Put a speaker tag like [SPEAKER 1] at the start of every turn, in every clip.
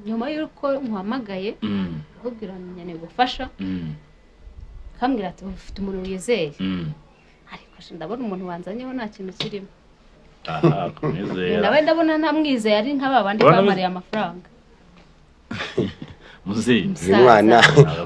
[SPEAKER 1] nyuma yuko nkwamagaye akubwira nyane gufasha kambwira ati ufite umuntu wizeye ariko ndabona umuntu wanzanyeho nta kintu kirimo
[SPEAKER 2] kumizera
[SPEAKER 1] nawe ndabona ntamwizeye ari nk'ababandi bamariye amafaranga
[SPEAKER 2] muzi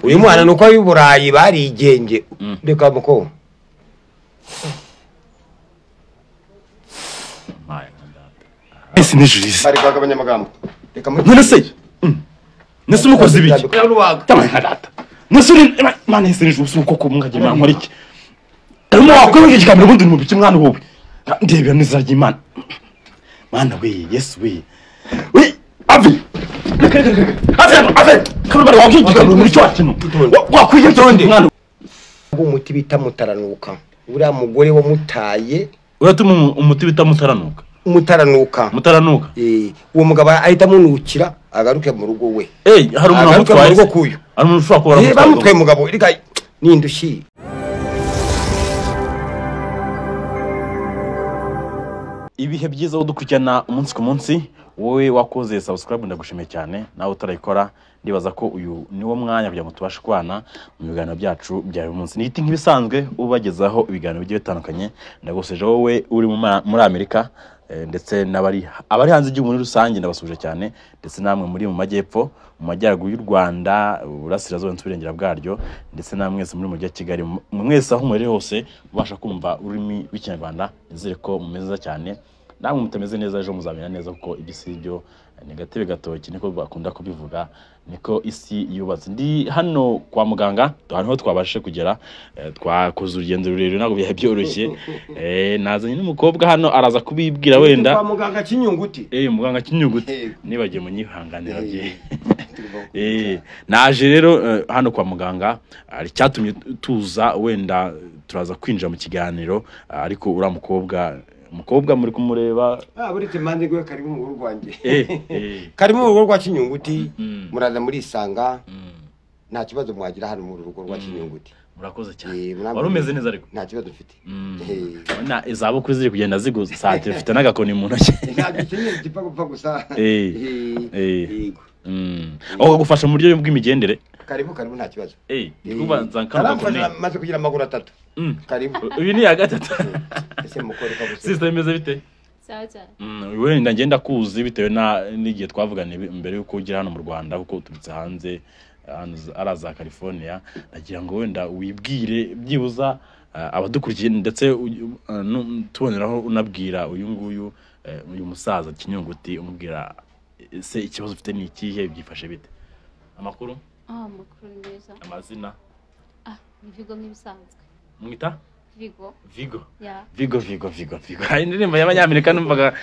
[SPEAKER 3] uyu mwana nuko y'uburayi barigenge reka muko
[SPEAKER 2] ese ni Julius
[SPEAKER 3] bari kwagabanya amagambo reka
[SPEAKER 2] none se nese umukozi biki tamwe hadata nese mane ese ni Julius uko mwajye nkora iki arimo wakomeje kikamera ubundi mu biki mwana wowe ndebera nizajya imana mana we yes we avi kabari wakigikamera muri cyo kintu wakwiye tonde mwana
[SPEAKER 3] umuti bita mutaranuka uriya mugore wo mutaye
[SPEAKER 2] uratuma umuti bita mutaranuka
[SPEAKER 3] mutaranuka uwo mugabo ahita munukira agaruke mu rugo we
[SPEAKER 2] hari umuntu
[SPEAKER 3] amutwaye rugo kuyo
[SPEAKER 2] hari umuntu ushobora kubara
[SPEAKER 3] bamutwaye mugabo rika nindushi
[SPEAKER 2] ibihe byiza udukurikirana umunsi ku munsi wowe wakoze subscribe ndagushimiye cyane nawe utarayikora ndibaza ko uyu niwo mwanya kugira ngo tubashe kwana mu biganiro byacu bya uyu munsi niti nk'ibisanzwe ubagezaho ibiganiro bigiye bitandukanye ndagoseje wowe uri muri Amerika ndetse abari hanze igihugu muri rusange ndabasuje cyane ndetse namwe muri mu majyepfo mu majyaruguru y'u Rwanda urasirazuba n'uburengera bwaryo ndetse namwe muri mujyi wa Kigali mwese aho muri hose ubasha kumva ururimi rw'ikinyarwanda nizere ko mumeze cyane namwe mutameze neza ejo muzamenya neza kuko igisibyo negative gatoki niko bakunda kubivuga niko isi yubatse ndi hano kwa muganga hano twabashe kugera twakoze urugendo rurerure nago bihe byoroshye nazanye n'umukobwa hano araza kubibwira wenda
[SPEAKER 3] kwa muganga Kinyunguti
[SPEAKER 2] muganga Kinyunguti nibagiye mu nyihanganira bye naje rero hano kwa muganga ari cyatumye tuza wenda turaza kwinjira mu kiganiro ariko ura mukobwa muri kumureba
[SPEAKER 3] burite mande gwe kari mu rugo rwanjye kari mu rugo rwa Kinyunguti muraza muri isanga nta kibazo mwagira hano mu rugo rwa Kinyunguti
[SPEAKER 2] murakoze cyane wari umeze neza ariko
[SPEAKER 3] nta kibazo ufite
[SPEAKER 2] na izabo kuri ziri kugenda zigusatira ufite n'agakoni mu ntoki
[SPEAKER 3] ntagikenye gipa gupfa gusa
[SPEAKER 2] aho gufasha mu buryo bw'imigendere
[SPEAKER 3] karibu nta kibazo
[SPEAKER 2] ndikubanza nk'agakoni
[SPEAKER 3] maze kugira amaguru 3 karibu
[SPEAKER 2] uyu ni ya gatatu
[SPEAKER 3] ese mukore kabuze
[SPEAKER 2] sister imeze bite
[SPEAKER 1] saza
[SPEAKER 2] wenda ngenda kuzi bitewe n'igihe twavugana mbere yuko ugira hano mu Rwanda kuko turutse hanze araza California nagira ngo wenda wibwire byibuza abadukurikiye ndetse tuboneraho unabwira uyu nguyu uyu musaza Kinyunguti umubwira se ikibazo ufite ni ikihe byifashe bite amakuru
[SPEAKER 1] neza
[SPEAKER 2] amazina
[SPEAKER 1] Vigo nk'ibisanzwe
[SPEAKER 2] mwita
[SPEAKER 1] Vigo
[SPEAKER 2] indirimbo y'abanyamerika numvaga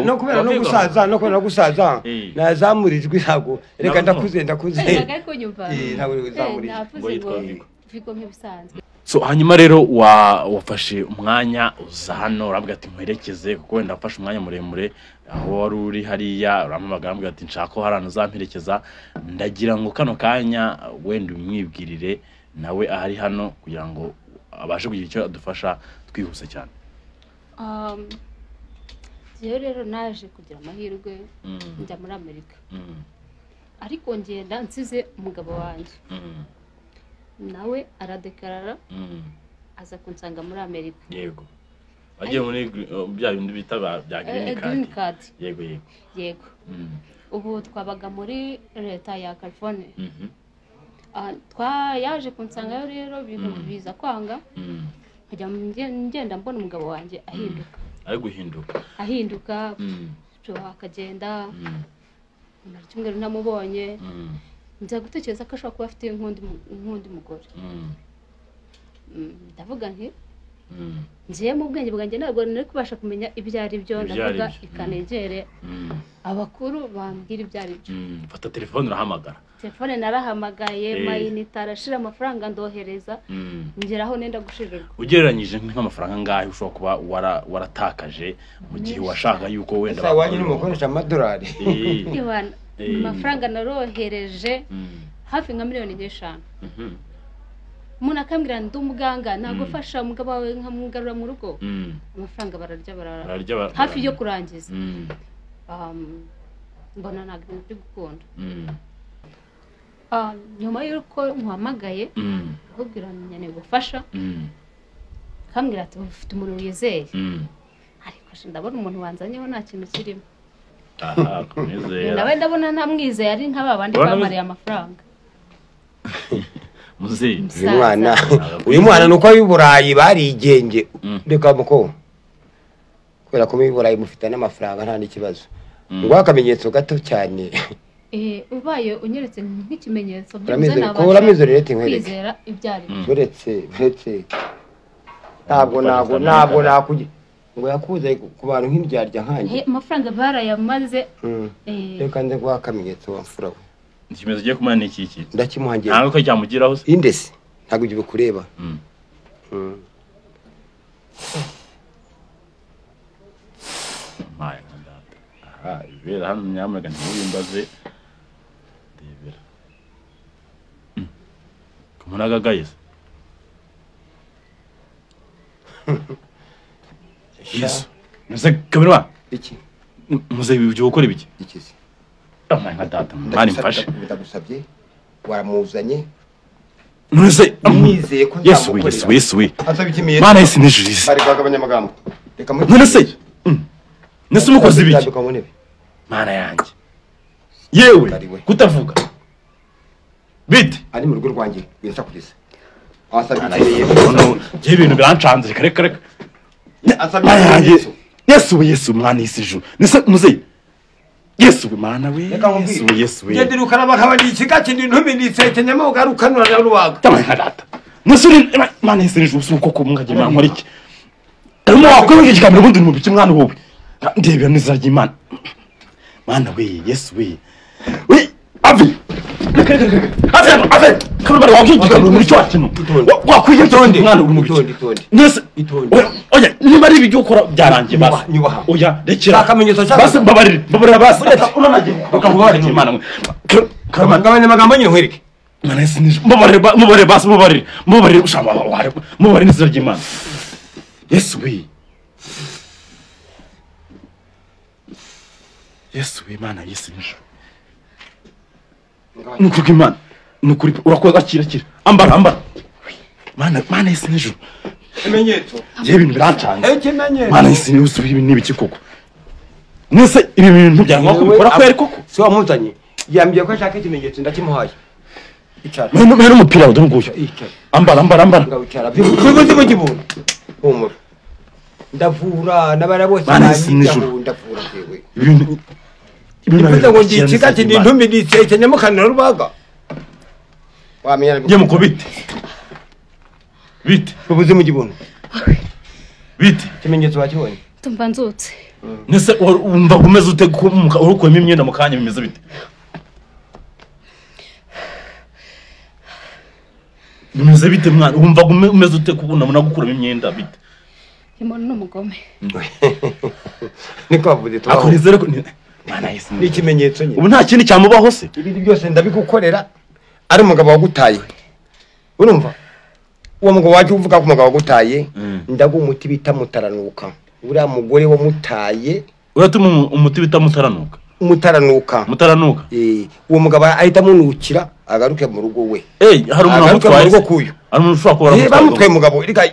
[SPEAKER 3] no kubera no gusaza nazamurijwe ntago reka ndakuze
[SPEAKER 1] ntabwo nyumva
[SPEAKER 3] ntago zamurijwe
[SPEAKER 1] Vigo nk'ibisanzwe
[SPEAKER 2] so hanyuma rero wafashe umwanya uza hano uravuga ati nkwerekeze kuko wenda wafashe umwanya muremure aho wari uri hariya uramamaga ambwira ati nshaka ko harano zamperekeza ndagira ngo kano kanya wenda umwibwirire nawe ahari hano kugira ngo abashe kugira icyo adufasha twihuse cyane
[SPEAKER 1] rero naje kugira amahirwe njya muri Amerika ariko ngenda nsize umugabo wanjye nawe aradekarara aza kunsanga muri Amerika
[SPEAKER 2] yego agiye muri bya bindi bita bya green card yego
[SPEAKER 1] ubu twabaga muri leta ya California yaje kunsanga rero bintu biza kwanga kujya ngenda mbona umugabo wanjye ahinduka akagenda kimwe ntamubonye nza gutekereza ko ashobora kuba afite nk'undi mugore ndavuga nti ngiye mu bwenge bwanjye ntabwo nari kubasha kumenya ibyo ari byo ndavuga ikanegere abakuru bambwira ibyo ari byo
[SPEAKER 2] fata telefone urahamagara
[SPEAKER 1] telefone narahamagaye mayinite arashira amafaranga ndohereza ngeraho nenda gushirirwa
[SPEAKER 2] ugereranyije nk'amafaranga ngahe ushobora kuba waratakaje mu gihe washaka yuko wenda
[SPEAKER 3] wanye n'umukoresha amadolari
[SPEAKER 1] amafaranga narohereje hafi nka miliyoni 5 umuntu akambwira ndi umuganga nagufasha umugabo wawe nkamugarura mu rugo amafaranga bararya hafi yo kurangiza mbona ntabwo ndi gukunda nyuma y'uko nkuhamagaye akubwira nkeneye ubufasha kambwira ati ufite umuntu wizeye ariko ndabona umuntu wanzanyeho nta kintu kirimo nawe ndabona ntamwizeye ari nk'ababandi bamariye amafaranga
[SPEAKER 2] muzi
[SPEAKER 3] uyu mwana nuko y'uburayi barigenge reka muko kubera ko mu burayi mufite n'amafaranga nta n'ikibazo ngo akamenyetso gato cyane
[SPEAKER 1] ubaye unyeretse nk'ikimenyetso
[SPEAKER 3] by'umuzana abantu
[SPEAKER 1] kwizera ibyari
[SPEAKER 3] uretse ntabwo nakugira ngo yakuze ku bantu nk'indyarya nkanjye
[SPEAKER 1] amafaranga barayamaze
[SPEAKER 3] reka nze guha akamenyetso wamfura we
[SPEAKER 2] ikimenyetso giye kumana n'iki
[SPEAKER 3] ndakimuhangira
[SPEAKER 2] ntabwo ko cyamugiraho se
[SPEAKER 3] indese ntabwo ugiye kureba
[SPEAKER 2] maya ndata aha ibera hano nyamuneka ntibimbaze ndebera kumunaga guys Yesu nze kamera
[SPEAKER 3] iki
[SPEAKER 2] muze ibyo gukora ibiki
[SPEAKER 3] ikizi
[SPEAKER 2] amaya ndata mani mfashe
[SPEAKER 3] ndagusabye waramuzanye
[SPEAKER 2] nuse
[SPEAKER 3] nizeye ko
[SPEAKER 2] Yesu Yesu
[SPEAKER 3] asaba ikimiye
[SPEAKER 2] mana isi nijurize
[SPEAKER 3] bari kwagabanya amagambo reka muri
[SPEAKER 2] nuse nese umukozi biki mana yanjye yewe kutavuga bite
[SPEAKER 3] ari mu rugo rwanjye yesa kugeza
[SPEAKER 2] je ibintu birancanze reka asabye Yesu mwana isiju nese muze Yesu mana we Yesu we
[SPEAKER 3] ngende rukaraba kabandi ikigati ndintume nditsekenyemo garukanura na ruwaga
[SPEAKER 2] tamarata musuri mana isiju usuko ko mwaje nkora iki arimo wakwege kikamera ubundi mu biki mwana wowe ndebera nizarya imana mana we Yesu we avi ave kamera wakije muri cyo kintu wakwiye tonde mwana uri mu biki nese oya niba ari ibyo ukora byarangiye basi oya rekera basi babarira basi unanaje bakavuga imana
[SPEAKER 3] ngabanya amagambo nyine nkwereke
[SPEAKER 2] mana ese ni mubarire basi mubarire ushamba mubarire nizarya imana Yesu we Yesu imana Yesu nisho nukuri imana nukuri urakoze akira ambara mana Yesu nisho
[SPEAKER 3] imenyetso
[SPEAKER 2] je ibintu birancanga
[SPEAKER 3] ikimenyetso
[SPEAKER 2] mana Yesu nisho ibi nibiki koko nese ibi bintu byangwa kubikora kweri koko
[SPEAKER 3] si wamuzanye yambye ko ashaka ikimenyetso ndakimuhaye icara
[SPEAKER 2] mero umupira udunguye ambara
[SPEAKER 3] ngawicara bivuze ko gibona umuro ndavura nabara bose ndavura yewe ibintu ngo ngikigati ndintume nditsekenyemo kanura rubaga wamenya
[SPEAKER 2] ngiye mukubite bite
[SPEAKER 3] bivuze mu gibono
[SPEAKER 2] bite
[SPEAKER 3] kimenyetso wakibonye
[SPEAKER 1] tumba nzutse
[SPEAKER 2] nese umva gumeze ute urukuyemo imyenda mu kanya bimeze bite bimeze bite mwana umva gumeze ute kubona muna gukuramo imyenda bite
[SPEAKER 1] imana n'umugome
[SPEAKER 3] niko bavuze to
[SPEAKER 2] akorizere ko mana Yesu
[SPEAKER 3] ni ikimenyetso nyine
[SPEAKER 2] ubu nta kindi cyamubaho se
[SPEAKER 3] ibindi byose ndabigukorera ari umugabo wagutaye urumva uwo mugabo waje uvuga ko umugabo wagutaye ndagu umuti bita mutaranuka uriya mugore wo mutaye
[SPEAKER 2] uratuma umuti bita mutaranuka uwo mugabo ahita munukira agaruke mu rugo we hari umuntu utwaye mu rugo kuyo hari umuntu ushobora kuba bamutwaye umugabo rika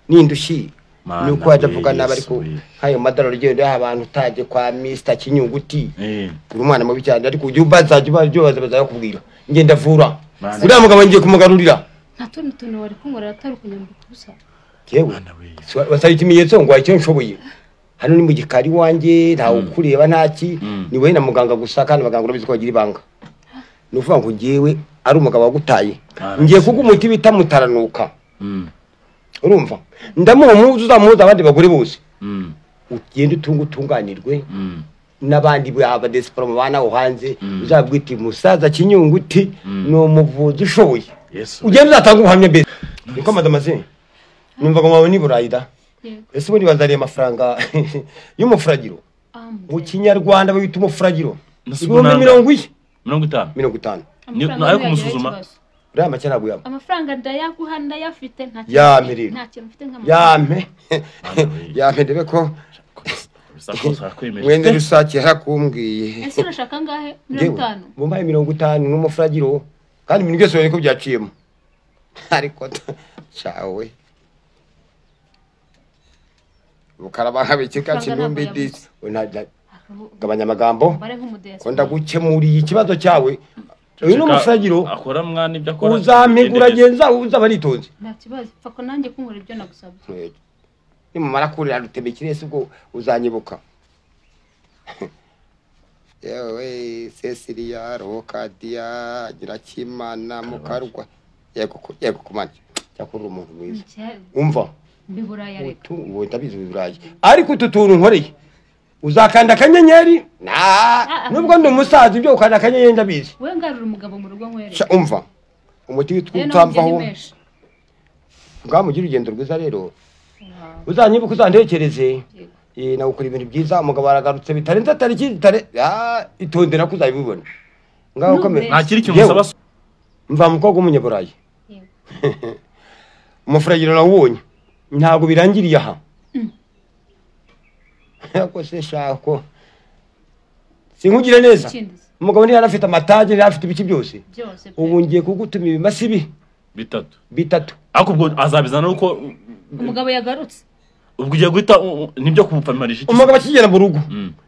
[SPEAKER 2] nindushi nuko wajavuga nabari ko hayo madaro ryo abantu utaje kwa Mr Kinyunguti uri umwana mubi cyane ariko ujye ubazaje baza kubwira ngenda vura uriya mugabo ngiye kumugarurira
[SPEAKER 1] nta tuntu wari kungorera atari kunyambuka gusa
[SPEAKER 3] yewe wasaye ikimenyetso ngo icyo nshoboye hano ni mu gikari wanjye nta ukureba ntaki ni we na muganga gusa kandi abaganga urabizi ko bagira ibanga nuvuga ngo ngiyewe ari umugabo wagutaye ngiye kuko umuti bita mutaranuka urumva ndamuha muzu uzamuza abandi bagore bose ugende utunganirwe n'abandi baba desperate bana aho hanze uzabwita musaza Kinyunguti no muvuzi ushoboye ugende uzatanga ubuhamya mbere niko madamaze numva ngo maboni burayida ese buri bazariye amafaranga y'umufuragiro mu Kinyarwanda bayita umufuragiro 50
[SPEAKER 2] nayo kumusuzuma
[SPEAKER 3] uriya make ntabwo yaba
[SPEAKER 1] amafaranga ndayaguha ndayafite nta
[SPEAKER 3] kintu mfite
[SPEAKER 1] nk'amafaranga
[SPEAKER 3] yampe ndebe ko
[SPEAKER 2] Bisakosa yakwemeje.
[SPEAKER 3] Mwene rusake yarakumbwiye.
[SPEAKER 1] ese urashaka ngahe 50
[SPEAKER 3] Mumbaye 50 n'umufragiro kandi ibintu byose bariko byaciyemo. Ariko chawe. Ukaraba habikika kinumbi disi. Gabanya amagambo. Konda gukemuriye ikibazo cyawe. Uyu n'umufragiro
[SPEAKER 2] akora mwana ibyo akora.
[SPEAKER 3] Uzampigura genza uzaba nitonze.
[SPEAKER 1] nta kibazo fako nanjye kunkora ibyo nagusabye.
[SPEAKER 3] Nimumara kurira rutemekirese ubwo uzanyibuka. Yewe Cecilia Rokadia Girakimana Mukarwa yego kumanje cyakuru umuntu mwiza umva
[SPEAKER 1] mbiburaya reka
[SPEAKER 3] uwo ndabizi biburaye ariko ututuntu nkoreye uzakanda kanyenyeri nubwo ndi umusaza ibyo ukanda kanyenyeri ndabizi
[SPEAKER 1] we ngarura umugabo mu rugo nkwere
[SPEAKER 3] umva umuti witwutamvaho bwamugira urugendo rwiza rero uzanyibuka uzantekereze na ukuri ibintu byiza umugabo aragarutse bitarenze tariki zitare itondera kuzabibona ngaho komera
[SPEAKER 2] nta kiri kimusaba
[SPEAKER 3] mva mukobwa umunyaburayi umufragiro nawubonye ntago birangiriye aha yako se shako sinkugire neza umugabo ni yarafite amataje yarafite ibiki byose ubu ngiye kugutuma ibimasibi bitatu
[SPEAKER 2] akubwo azabizana uko
[SPEAKER 1] umugabo yagarutse
[SPEAKER 2] ubwo ugiye guhita nibyo kumupfamirisha
[SPEAKER 3] umugabo akigera mu rugo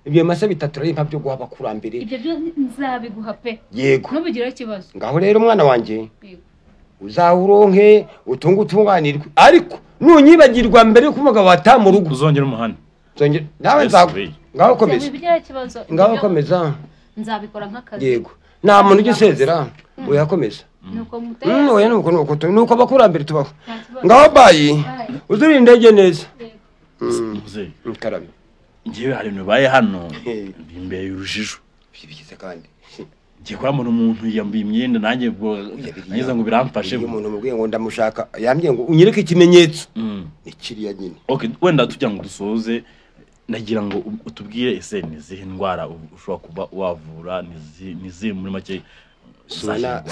[SPEAKER 3] ibyo mase bitatu rero impamvu byo guha bakurambere
[SPEAKER 1] ibyo byo nzabiguha pe
[SPEAKER 3] yego
[SPEAKER 1] nubigira ikibazo
[SPEAKER 3] ngaho rero umwana wanje uzawuronke utunganirwe ariko nunyibagirwa mbere yuko umugabo atamu rugo
[SPEAKER 2] uzongera umuhana
[SPEAKER 3] zongera nawe ngaho komeza ngaho komeza
[SPEAKER 1] nzabikora nk'akazi
[SPEAKER 3] yego nta muntu ugisezera uyakomeza nuko bakurambere tubaho ngaho bayi uzuri indege neza
[SPEAKER 2] Mukarame ngiye hari ibintu baye hano imbere y'urujijo
[SPEAKER 3] bibigize kandi
[SPEAKER 2] ngiye kwamura umuntu yambiye imyenda nanjye bwo nageza ngo biramfashe
[SPEAKER 3] umuntu mubwiye ngo ndamushaka yambye ngo unyereke ikimenyetso nikiriya nyine
[SPEAKER 2] okay wenda tujya ngo dusoze nagira ngo utubwire ese nizihe ndwara ushobora kuba wavura nizihe muri make
[SPEAKER 3] subana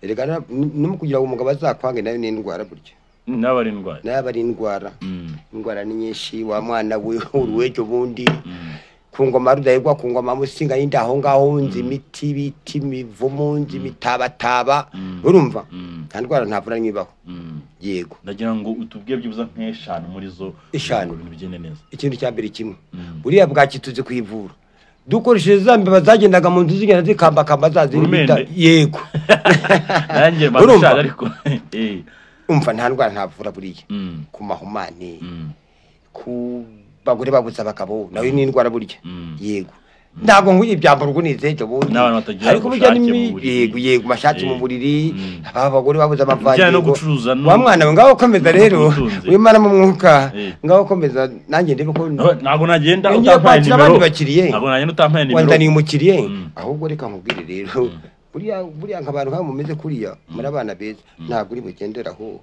[SPEAKER 3] erega no kugira ngo umugabo azakwange nayo ni indwara buryo
[SPEAKER 2] n'abari
[SPEAKER 3] indwara indwara ni nyinshi wa mwana we uruwejo bundi kungoma rudahirwa kungoma musinga yindi aho ngaho nzi imiti biti mivumu nzi mitabataba urumva ndwara ntavura nyibaho yego
[SPEAKER 2] ndagira ngo utubwiye byubuza nk'eshanu muri zo
[SPEAKER 3] ibintu
[SPEAKER 2] bigende neza
[SPEAKER 3] ikintu cya mbere kimwe buriya bwakituze kwivura dukoresheje zambe bazagendaga mu nzu zigenda zikambakamba zazibita yego
[SPEAKER 2] nanjye babishaka ariko
[SPEAKER 3] umva nta ndwara ntavura buriya ku mahumane ku bagore babuza abagabo nawe ni indwara burya yego ndago nguye ibyambaro gunize cyo bundi ariko burya ni yego mashati mu buriri abagore babuza amavango wa mwana we ngaho komeza rero wimana mu mwuka ngaho komeza nanjye ndebe ko
[SPEAKER 2] nago nagenda utampaye
[SPEAKER 3] nimero bakiriye
[SPEAKER 2] nago nagenda utampaye nimero
[SPEAKER 3] wanda ni umukiriye ahubwo reka nkubwire rero buriya nk'abantu nka mumeze kuriya muri abana beza ntago uri bugenderaho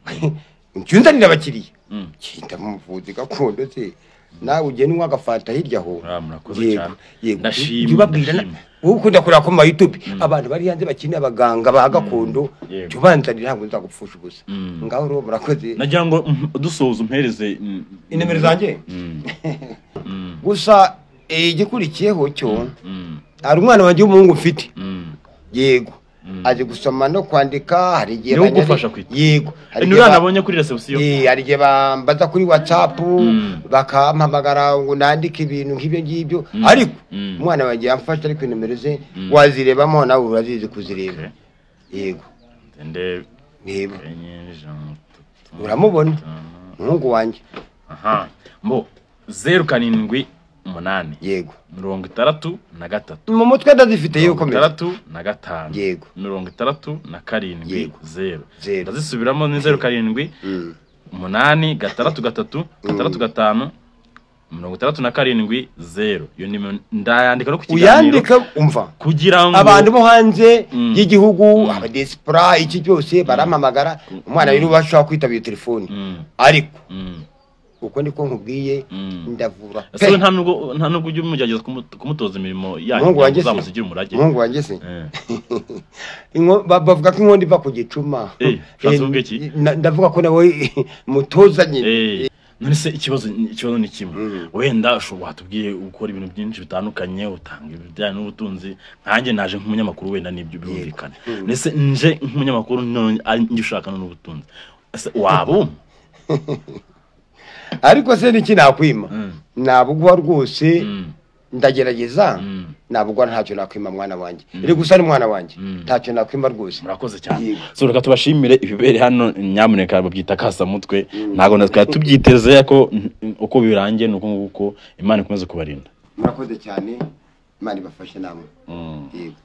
[SPEAKER 3] ncyunzanira abakiriye kinda mu muvuzi gakondo se nawe ugene unywa agafata hirya ho
[SPEAKER 2] ndashimye
[SPEAKER 3] ukunda kurira ku ma YouTube abantu bari hanze bakeneye abaganga ba gakondo tubanzanira ntabwo nzagupfusha ubusa ngaho ro murakoze
[SPEAKER 2] nagira ngo dusoza umpereze
[SPEAKER 3] inemero zanjye gusa igikurikiyeho cyo ari umwana wanjye w'umuhungu mfite yego aje gusoma no kwandika hari gihe
[SPEAKER 2] yego nabonye kuri reception
[SPEAKER 3] hari gihe bambaza kuri WhatsApp bakampamagara ngo nandike ibintu nk'ibyo ngibyo ariko umwana wanjye yamfasha ariko nimero ze wazirebamo nawe urazizi kuzireba yego ndeba uramubona umuhungu wanjye
[SPEAKER 2] mbo 07 8
[SPEAKER 3] yego
[SPEAKER 2] 63
[SPEAKER 3] mu mutwe ndazifite yuko meze
[SPEAKER 2] 65
[SPEAKER 3] yego
[SPEAKER 2] 67 0 ndazisubiramo ni 07 8 3 3 67 0 yo ni ndayandika no kukiganiro
[SPEAKER 3] uyandika umva
[SPEAKER 2] kugira ngo
[SPEAKER 3] abantu bo hanze y'igihugu abadiaspora iki cyose baramamagara umwana rero bashaka kwitabira telefone ariko uko niko nkubwiye ndavura
[SPEAKER 2] pe nta nubwo ujye umujyageza kumutoza imirimo yanyu zamusigira umurage
[SPEAKER 3] umuhungu wanjye se bavuga ko inkondo iva ku gicuma ndavuga ko nawe mutoza nyine
[SPEAKER 2] none se ikibazo ni kimwe wenda watubwiye ukora ibintu byinshi bitandukanye utanga ibijyanye n'ubutunzi nkanjye naje nk'umunyamakuru wenda nibyo birumvikana nese nje nk'umunyamakuru njye ushaka n'ubutunzi wabo
[SPEAKER 3] ariko se niki nakwima nabugwa rwose ndagerageza nabugwa ntacyo nakwima mwana wanjye iri gusa ni mwana wanjye ntacyo nakwima rwose
[SPEAKER 2] murakoze cyane so reka tubashimire ibibere hano nyamuneka babyita kasa mutwe ntago natwe tubyiteze ko uko birangiye nuko nguko Imana ikomeze kubarinda
[SPEAKER 3] murakoze cyane Imana ibafashe namwe yego